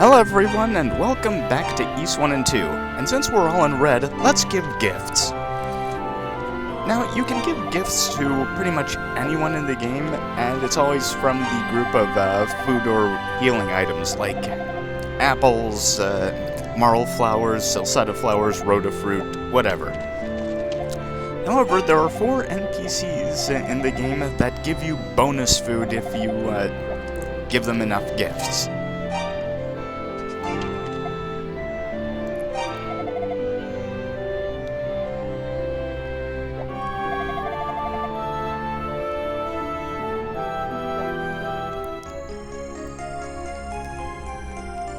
Hello everyone, and welcome back to East 1 and 2. And since we're all in red, let's give gifts. Now, you can give gifts to pretty much anyone in the game, and it's always from the group of food or healing items, like apples, marl flowers, salsetta flowers, rotafruit, whatever. However, there are 4 NPCs in the game that give you bonus food if you give them enough gifts.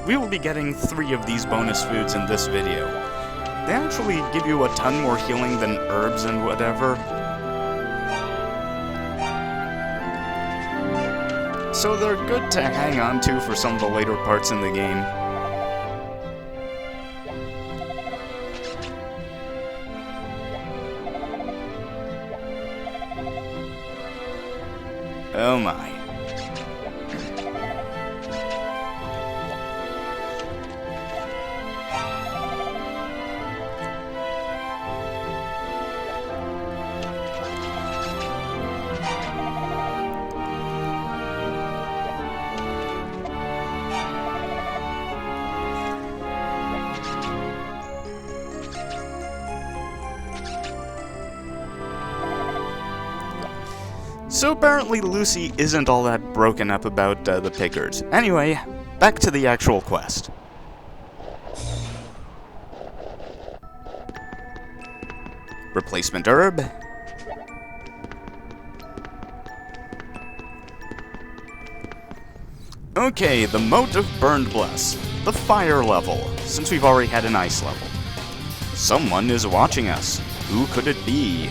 We will be getting 3 of these bonus foods in this video. They actually give you a ton more healing than herbs and whatever. So they're good to hang on to for some of the later parts in the game. Oh my. So apparently Lucy isn't all that broken up about the pickers. Anyway, back to the actual quest. Replacement herb. Okay, the Moat of Burned Bless. The fire level, since we've already had an ice level. Someone is watching us. Who could it be?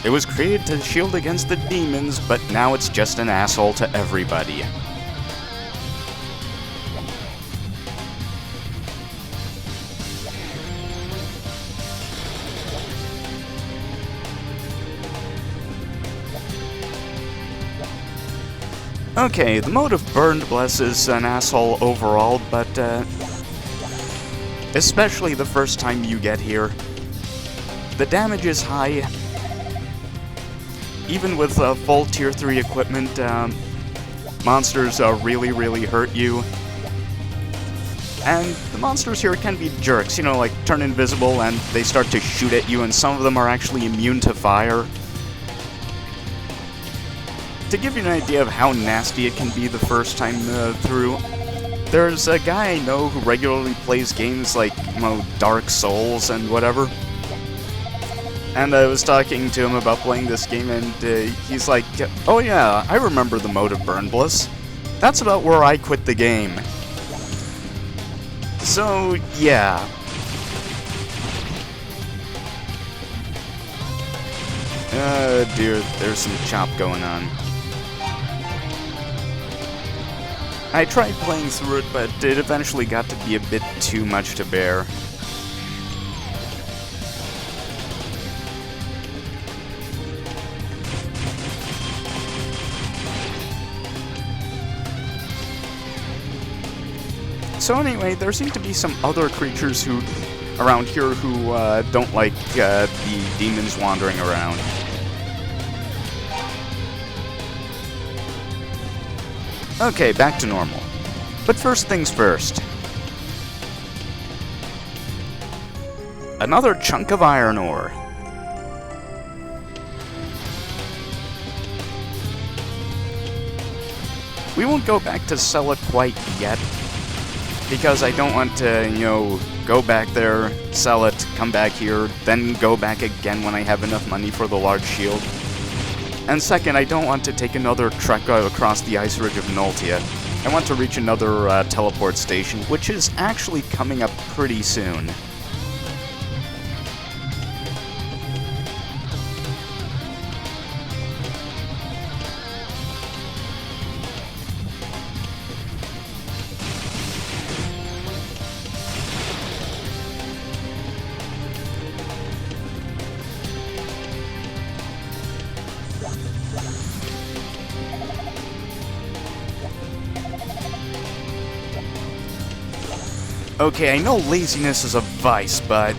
It was created to shield against the demons, but now it's just an asshole to everybody. Okay, the Moat of Burned Bless is an asshole overall, but especially the first time you get here. The damage is high. Even with full Tier 3 equipment, monsters really hurt you. And the monsters here can be jerks, you know, like turn invisible and they start to shoot at you, and some of them are actually immune to fire. To give you an idea of how nasty it can be the first time through, there's a guy I know who regularly plays games like, you know, Dark Souls and whatever. And I was talking to him about playing this game, and he's like, oh yeah, I remember the Moat of Burned Bless. That's about where I quit the game. So, yeah. Oh dear, there's some chop going on. I tried playing through it, but it eventually got to be a bit too much to bear. So anyway, there seem to be some other creatures around here who don't like the demons wandering around. Okay, back to normal. But first things first. Another chunk of iron ore. We won't go back to sell it quite yet, because I don't want to, you know, go back there, sell it, come back here, then go back again when I have enough money for the large shield. And second, I don't want to take another trek across the ice ridge of Noltia. I want to reach another teleport station, which is actually coming up pretty soon. Okay, I know laziness is a vice, but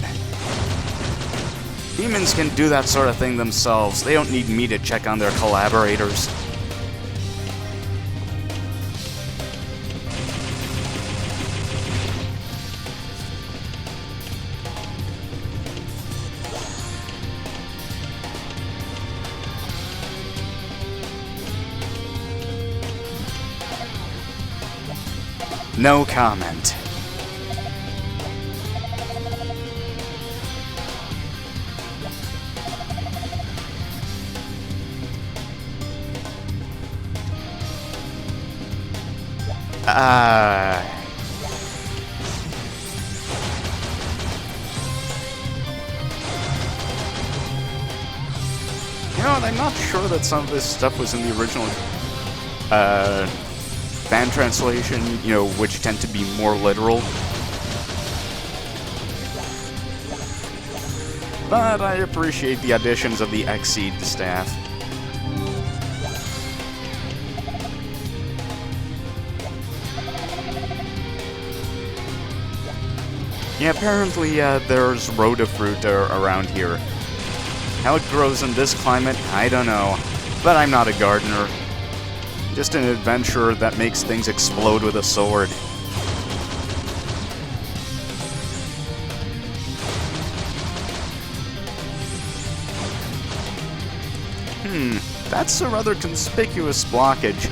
demons can do that sort of thing themselves. They don't need me to check on their collaborators. No comment. You know what, I'm not sure that some of this stuff was in the original, fan translation, you know, which tend to be more literal. But I appreciate the additions of the Exceed staff. Yeah, apparently there's Rhodafruit around here. How it grows in this climate, I don't know. But I'm not a gardener. Just an adventurer that makes things explode with a sword. That's a rather conspicuous blockage.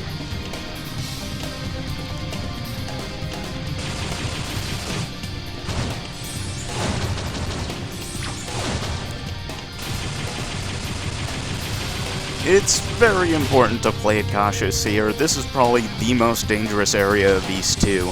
It's very important to play it cautious here. This is probably the most dangerous area of these two.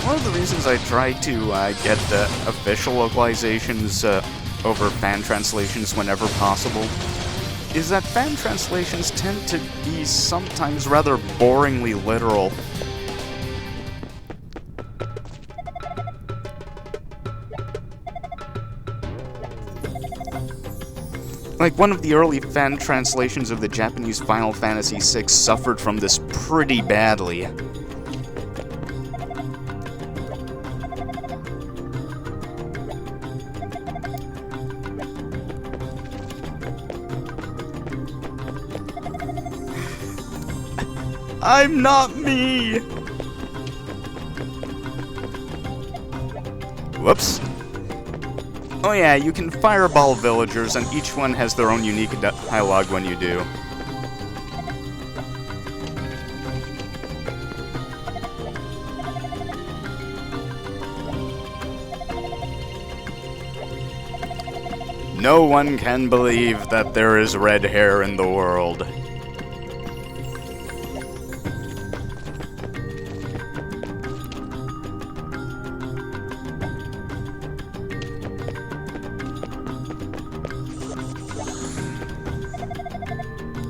One of the reasons I try to get official localizations over fan translations whenever possible is that fan translations tend to be sometimes rather boringly literal. Like, one of the early fan translations of the Japanese Final Fantasy VI suffered from this pretty badly. I'm not me! Whoops. Oh yeah, you can fireball villagers, and each one has their own unique dialogue when you do. No one can believe that there is red hair in the world.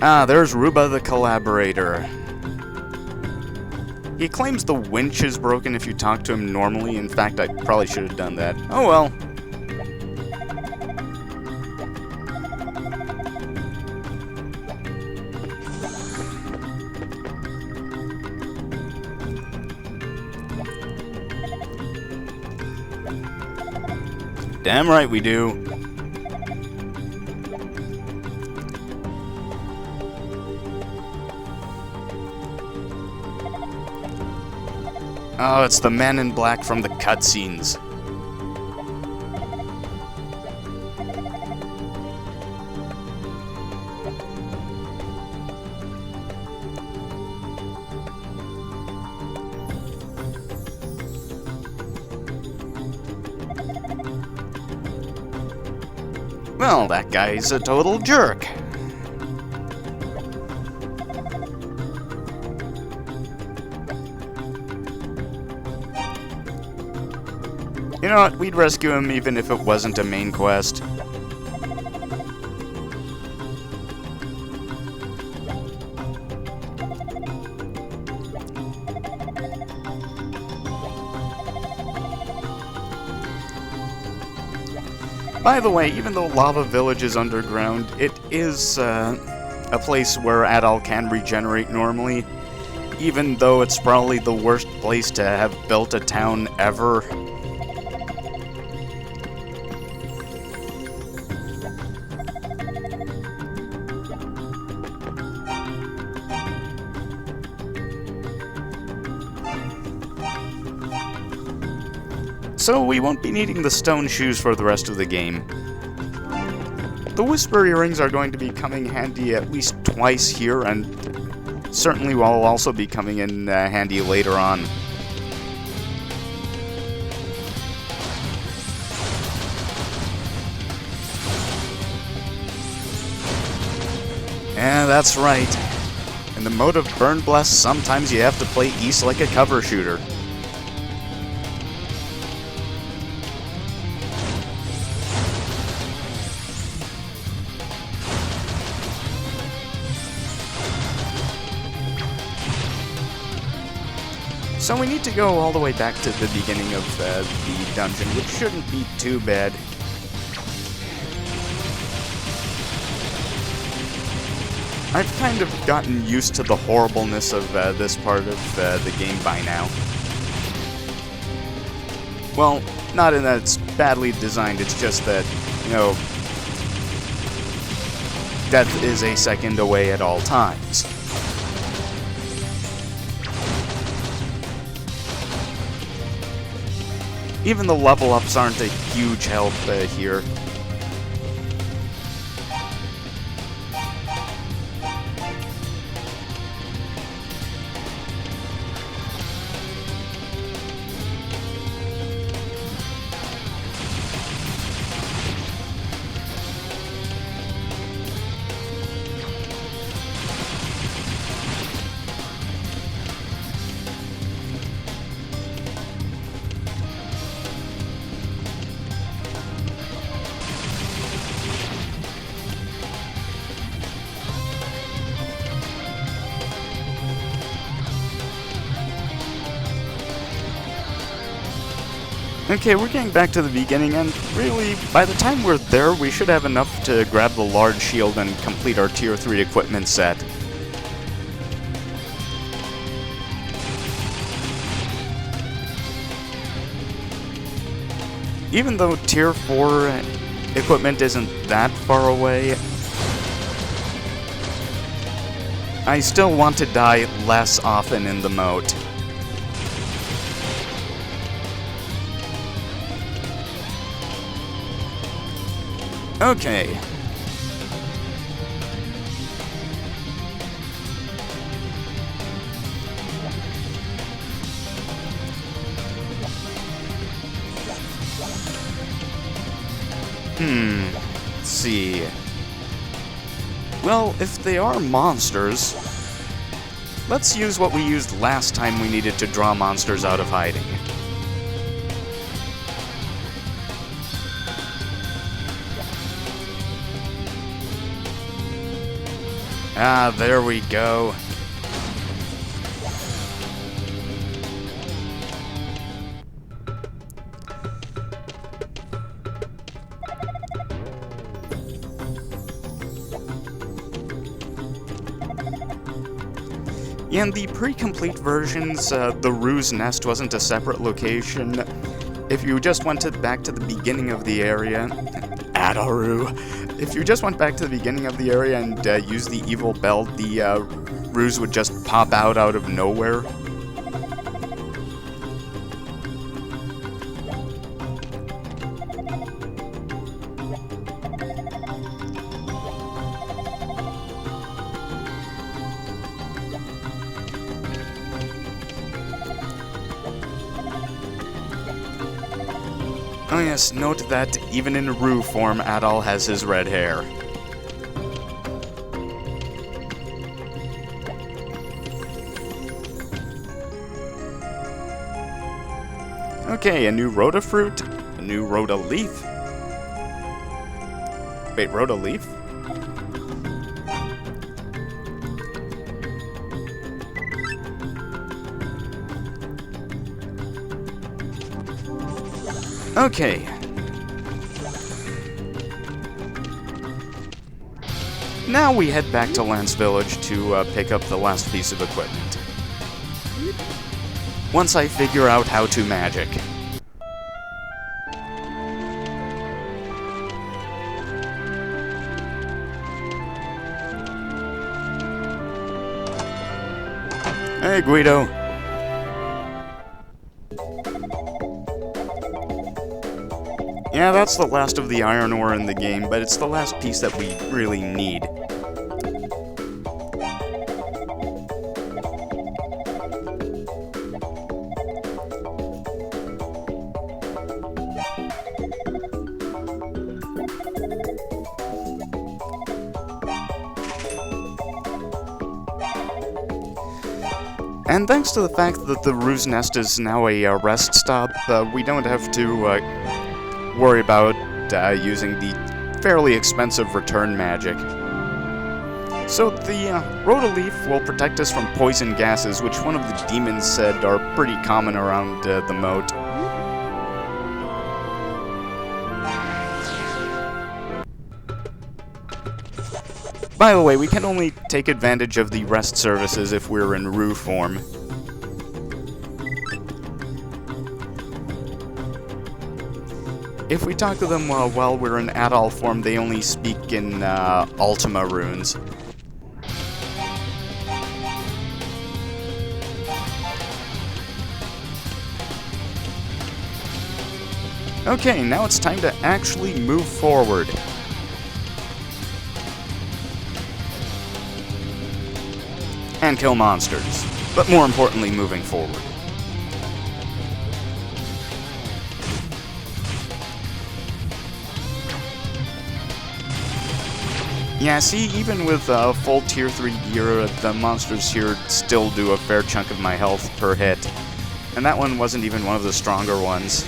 Ah, there's Ruba the Collaborator. He claims the winch is broken if you talk to him normally. In fact, I probably should have done that. Oh well. Damn right we do. Oh, it's the man in black from the cutscenes. Well, that guy's a total jerk. You know what, we'd rescue him even if it wasn't a main quest. By the way, even though Lava Village is underground, it is a place where Adol can regenerate normally, even though it's probably the worst place to have built a town ever. So we won't be needing the stone shoes for the rest of the game. The Whisper Earrings are going to be coming handy at least twice here, and certainly will also be coming in handy later on. Yeah, that's right. In the mode of Burn Bless, sometimes you have to play East like a cover shooter. So we need to go all the way back to the beginning of the dungeon, which shouldn't be too bad. I've kind of gotten used to the horribleness of this part of the game by now. Well, not in that it's badly designed, it's just that, you know, death is a second away at all times. Even the level ups aren't a huge help here. Okay, we're getting back to the beginning, and really, by the time we're there, we should have enough to grab the large shield and complete our Tier 3 equipment set. Even though Tier 4 equipment isn't that far away, I still want to die less often in the moat. Okay. Let's see. Well, if they are monsters, let's use what we used last time we needed to draw monsters out of hiding. Ah, there we go. In the pre-complete versions, the Ruse Nest wasn't a separate location. If you just went back to the beginning of the area, Adaru. If you just went back to the beginning of the area and used the evil bell, the Ruse would just pop out of nowhere. Oh yes, note that even in Rue form, Adol has his red hair. Okay, a new Rhoda fruit, a new Rhoda leaf. Wait, Rhoda leaf? Okay. Now we head back to Lance Village to pick up the last piece of equipment. Once I figure out how to magic. Hey, Guido. Yeah, that's the last of the iron ore in the game, but it's the last piece that we really need. And thanks to the fact that the Ruse Nest is now a rest stop, we don't have to worry about using the fairly expensive return magic. So the Rotoleaf will protect us from poison gases, which one of the demons said are pretty common around the moat. By the way, we can only take advantage of the rest services if we're in Rue form. If we talk to them while we're in Adol form, they only speak in Ultima runes. Okay, now it's time to actually move forward. And kill monsters, but more importantly, moving forward. Yeah, see, even with full tier 3 gear, the monsters here still do a fair chunk of my health per hit. And that one wasn't even one of the stronger ones.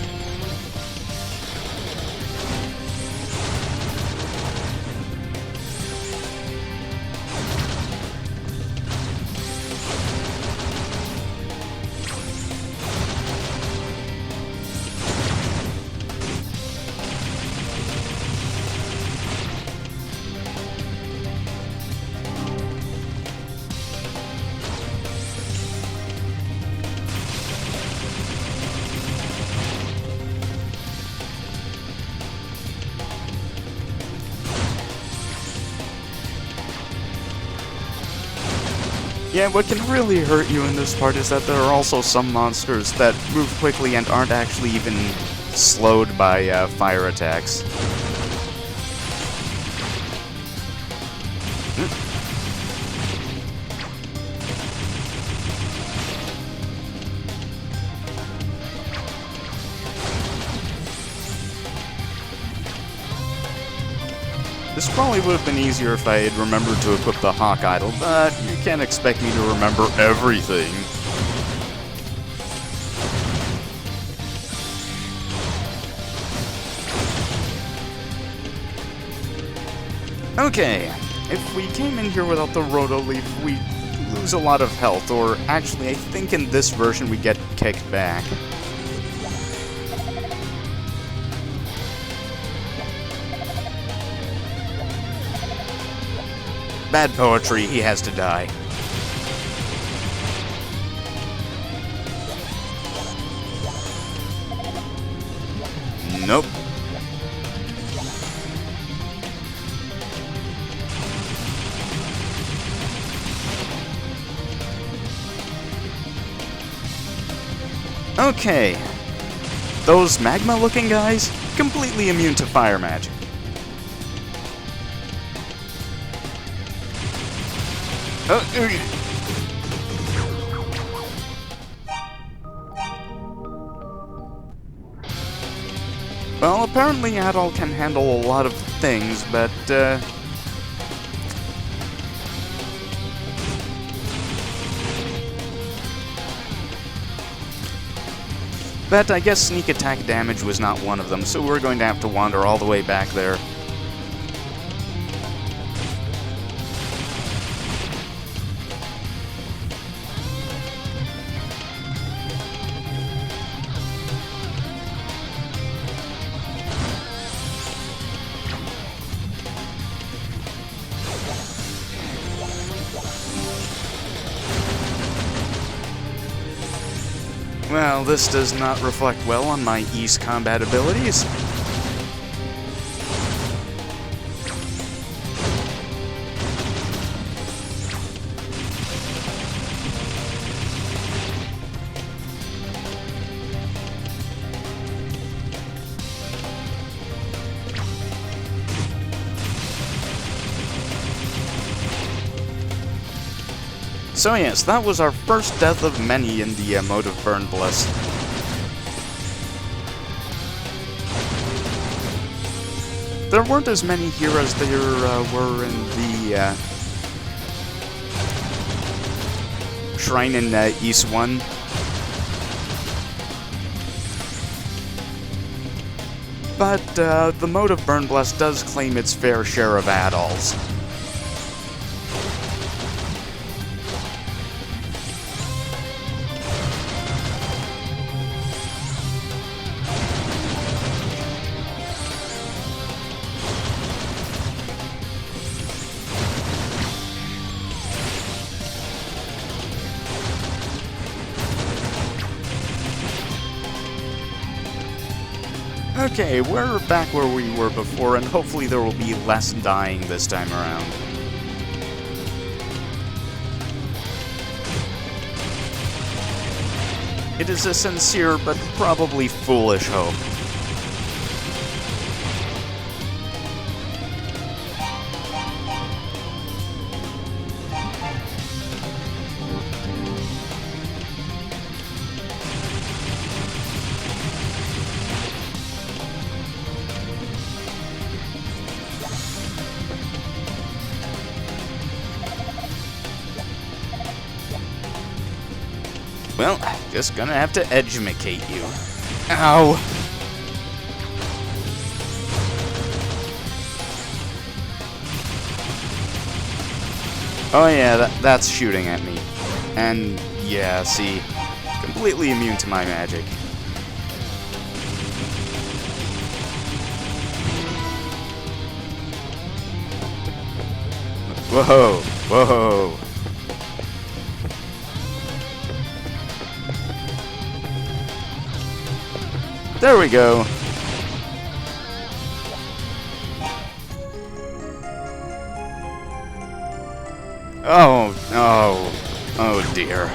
Yeah, what can really hurt you in this part is that there are also some monsters that move quickly and aren't actually even slowed by fire attacks. This probably would have been easier if I had remembered to equip the Hawk Idol, but you can't expect me to remember everything. Okay, if we came in here without the Rotoleaf, we lose a lot of health, or actually I think in this version we get kicked back. Bad poetry, he has to die. Nope. Okay. Those magma-looking guys, completely immune to fire magic. Well, apparently Adol can handle a lot of things, but, But I guess sneak attack damage was not one of them, so we're going to have to wander all the way back there. Well, this does not reflect well on my East combat abilities. So yes, that was our first death of many in the mode of Burn Bliss. There weren't as many here as there were in the Shrine in East 1. But the mode of Burn Bliss does claim its fair share of add-alls. Okay, we're back where we were before, and hopefully there will be less dying this time around. It is a sincere but probably foolish hope. Well, just gonna have to edumacate you. Ow! Oh yeah, that's shooting at me. And yeah, see, completely immune to my magic. Whoa, whoa. There we go. Oh dear.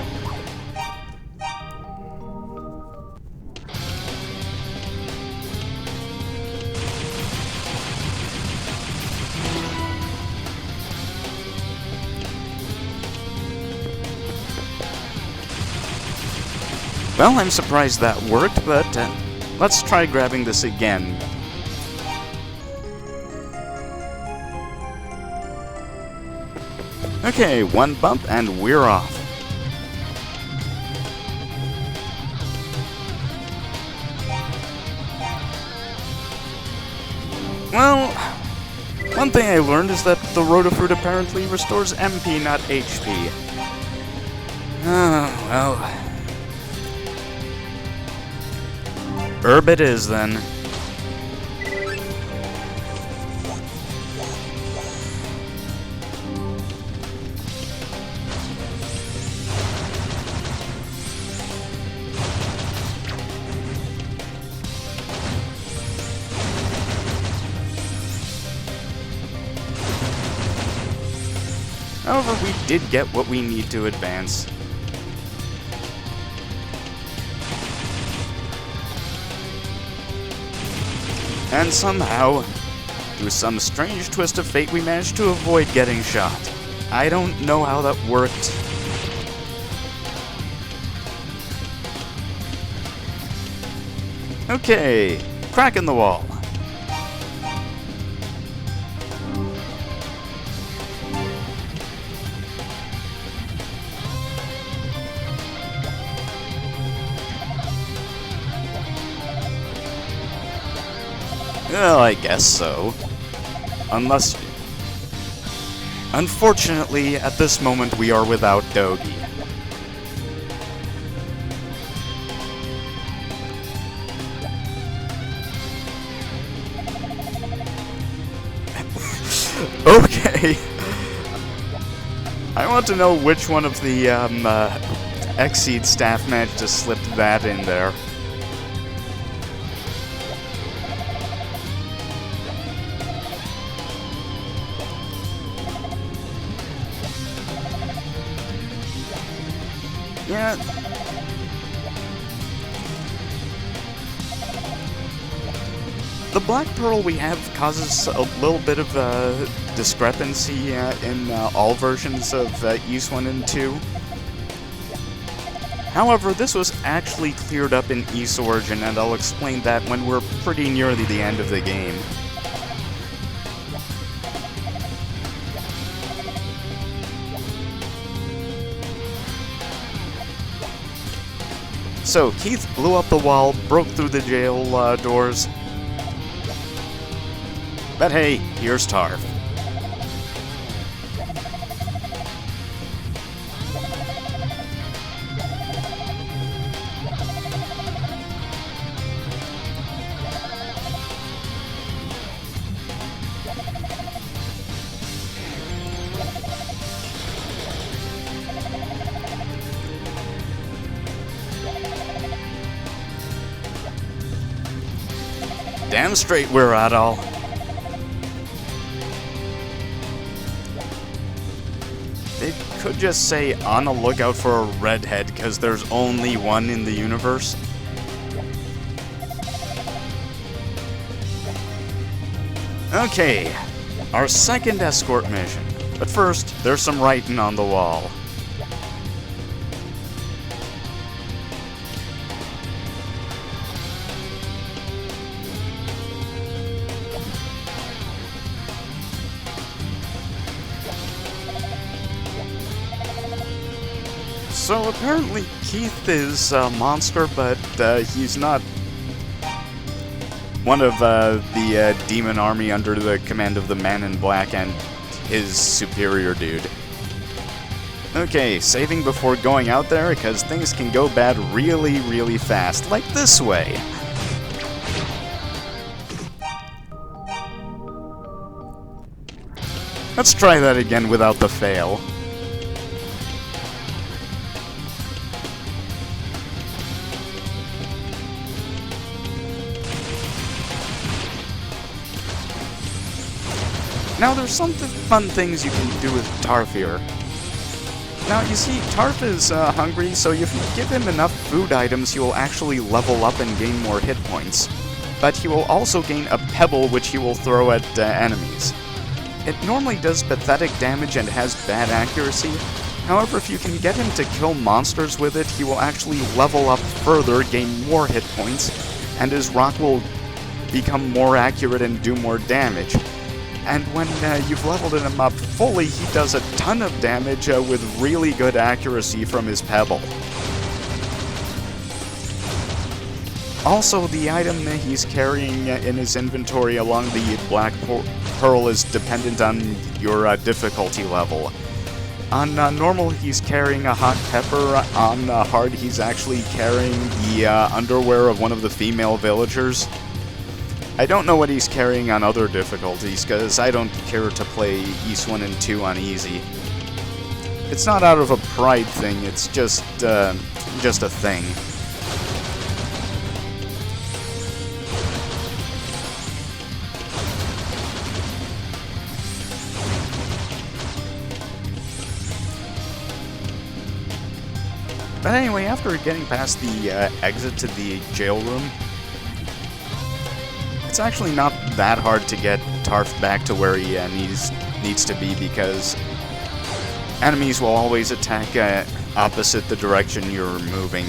Well, I'm surprised that worked, but let's try grabbing this again. Okay, one bump and we're off. Well, one thing I learned is that the Rotafruit apparently restores MP, not HP. Oh, well. Herb it is, then. However, we did get what we need to advance. And somehow, through some strange twist of fate, we managed to avoid getting shot. I don't know how that worked. Okay, crack in the wall. Well, I guess so. Unless... Unfortunately, at this moment, we are without Dogi. Okay. I want to know which one of the, Exceed staff managed to slip that in there. Yeah. The Black Pearl we have causes a little bit of discrepancy in all versions of Ys 1 and 2. However, this was actually cleared up in Ys Origin, and I'll explain that when we're pretty near the end of the game. So, Keith blew up the wall, broke through the jail doors. But hey, here's Tarf. Damn straight we're at all. They could just say on the lookout for a redhead because there's only one in the universe. Okay, our second escort mission. But first, there's some writing on the wall. So apparently Keith is a monster, but he's not one of the demon army under the command of the Man in Black and his superior dude. Okay, saving before going out there because things can go bad really, really fast, like this way. Let's try that again without the fail. Now, there's some fun things you can do with Tarf here. Now, you see, Tarf is hungry, so if you give him enough food items, he will actually level up and gain more hit points. But he will also gain a pebble, which he will throw at enemies. It normally does pathetic damage and has bad accuracy. However, if you can get him to kill monsters with it, he will actually level up further, gain more hit points, and his rock will become more accurate and do more damage. And when you've leveled him up fully, he does a ton of damage with really good accuracy from his pebble. Also, the item that he's carrying in his inventory along the Black Pearl is dependent on your difficulty level. On normal, he's carrying a hot pepper. On hard, he's actually carrying the underwear of one of the female villagers. I don't know what he's carrying on other difficulties, because I don't care to play Ys 1 and 2 on easy. It's not out of a pride thing, it's just a thing. But anyway, after getting past the exit to the jail room, it's actually not that hard to get Tarf back to where he needs to be, because enemies will always attack opposite the direction you're moving.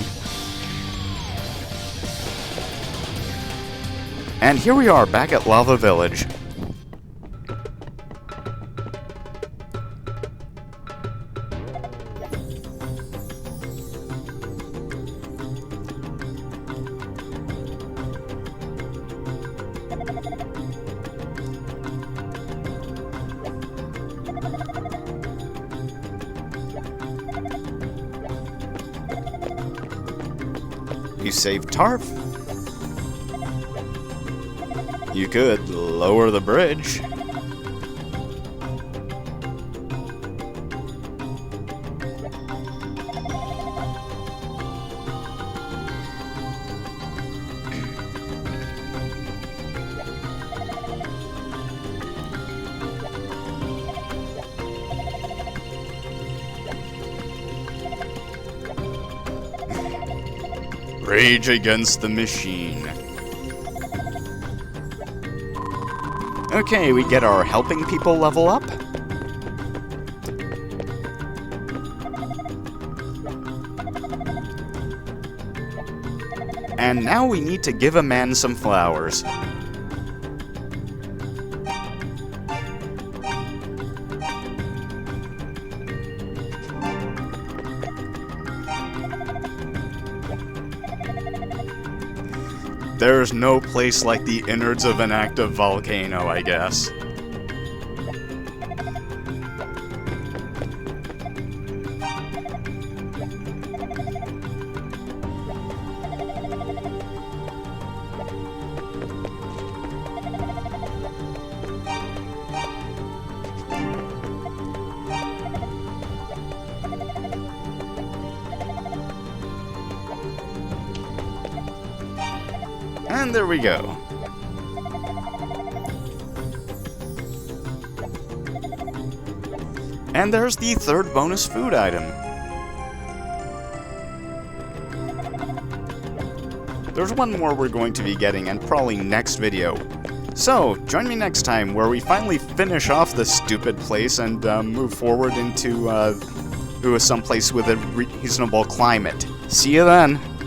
And here we are, back at Lava Village. You saved Tarf. You could lower the bridge. Rage against the machine. Okay, we get our helping people level up. And now we need to give a man some flowers. There's no place like the innards of an active volcano, I guess. And there we go. And there's the third bonus food item. There's one more we're going to be getting, and probably next video. So, join me next time where we finally finish off this stupid place and move forward into someplace with a reasonable climate. See you then!